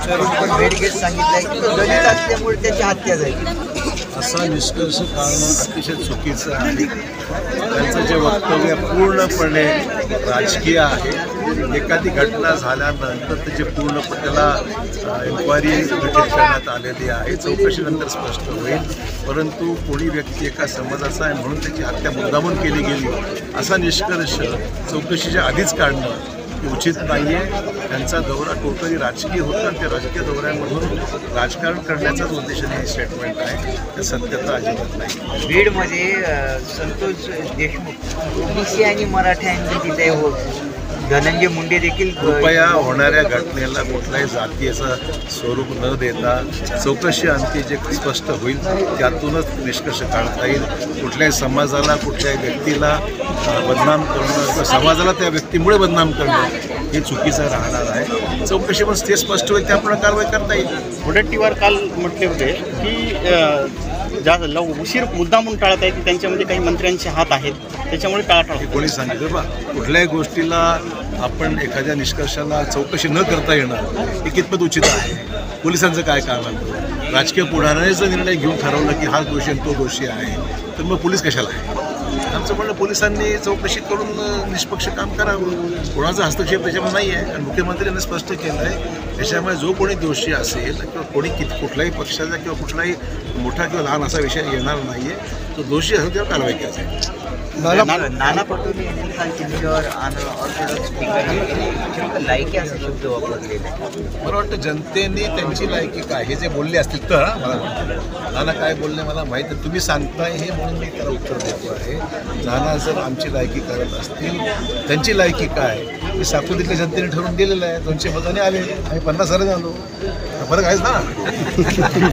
स्वरूप भेट घेत सांगितलंय की तो दलित असल्यामुळे त्याची हत्या झाली. असा निष्कर्ष काढणं अतिशय चुकीचं आहे. त्यांचं जे वक्तव्य पूर्णपणे राजकीय आहे. एखादी घटना झाल्यानंतर त्याचे पूर्णपणे त्याला इन्क्वायरी करण्यात आलेली आहे. चौकशीनंतर स्पष्ट होईल. परंतु कोणी व्यक्ती एका समाजाचा आहे म्हणून त्याची हत्या मुद्दामून केली गेली असा निष्कर्ष चौकशीच्या आधीच काढणं उचित नाही आहे. त्यांचा दौरा टोटली राजकीय होता आणि त्या राजकीय दौऱ्यामधून राजकारण करण्याचाच उद्देशाने हे स्टेटमेंट आहे. त्या सत्यता अजिबात नाही. बीडमध्ये संतोष देशमुख ओबीसी आणि मराठ्यांनी तिथे धनंजय मुंडे देखील कृपया होणाऱ्या घटनेला कुठल्याही जातीचं स्वरूप न देता चौकशी अंती जे स्पष्ट होईल त्यातूनच निष्कर्ष काढता येईल. कुठल्याही समाजाला कुठल्याही व्यक्तीला बदनाम करणं, समाजाला त्या व्यक्तीमुळे बदनाम करणं हे चुकीचं राहणार आहे. चौकशी पण ते स्पष्ट होईल त्याप्रमाणे कारवाई करता येईल. मुनगंटीवार काल म्हटले होते की उशीर मुद्दा म्हणून टाळत आहे की त्यांच्यामध्ये काही मंत्र्यांचे हात आहेत त्याच्यामुळे टाळाटाळ. कोणी सांगितलं बा कुठल्याही गोष्टीला आपण एखाद्या निष्कर्षाला चौकशी न करता येणं हे कितपत उचित आहे. पोलिसांचं काय काम आहे. राजकीय पुढाऱ्याचा निर्णय घेऊन ठरवलं की हा दोषी आणि तो दोषी आहे तर मग पोलीस कशाला आहे. आमचं म्हणणं पोलिसांनी चौकशी करून निष्पक्ष काम करावं. कोणाचा हस्तक्षेप त्याच्यामध्ये नाही आहे. आणि मुख्यमंत्र्यांनी स्पष्ट केलं आहे त्याच्यामुळे जो कोणी दोषी असेल किंवा कोणी कुठल्याही पक्षाचा किंवा कुठलाही मोठा किंवा लहान असा विषय येणार नाही आहे. तो दोषी असेल तेव्हा कारवाई केली जाईल. नाना पटोले यांनी काल त्यांच्यावर ऑर्थोडॉक्स लायकी असा शब्द वापरलेला आहे. मला वाटतं जनतेने त्यांची लायकी काय हे जे बोलले असतील तर मला वाटतं नाना काय बोलले मला माहीत आहे. तुम्ही सांगताय हे म्हणून मी त्याला उत्तर देतो आहे. नाना जर आमची लायकी करत असतील त्यांची लायकी काय हे साकोलीतल्या जनतेने ठरवून दिलेलं आहे. 200 मतांनी आले आम्ही 50 झालो. फरक आहेच ना.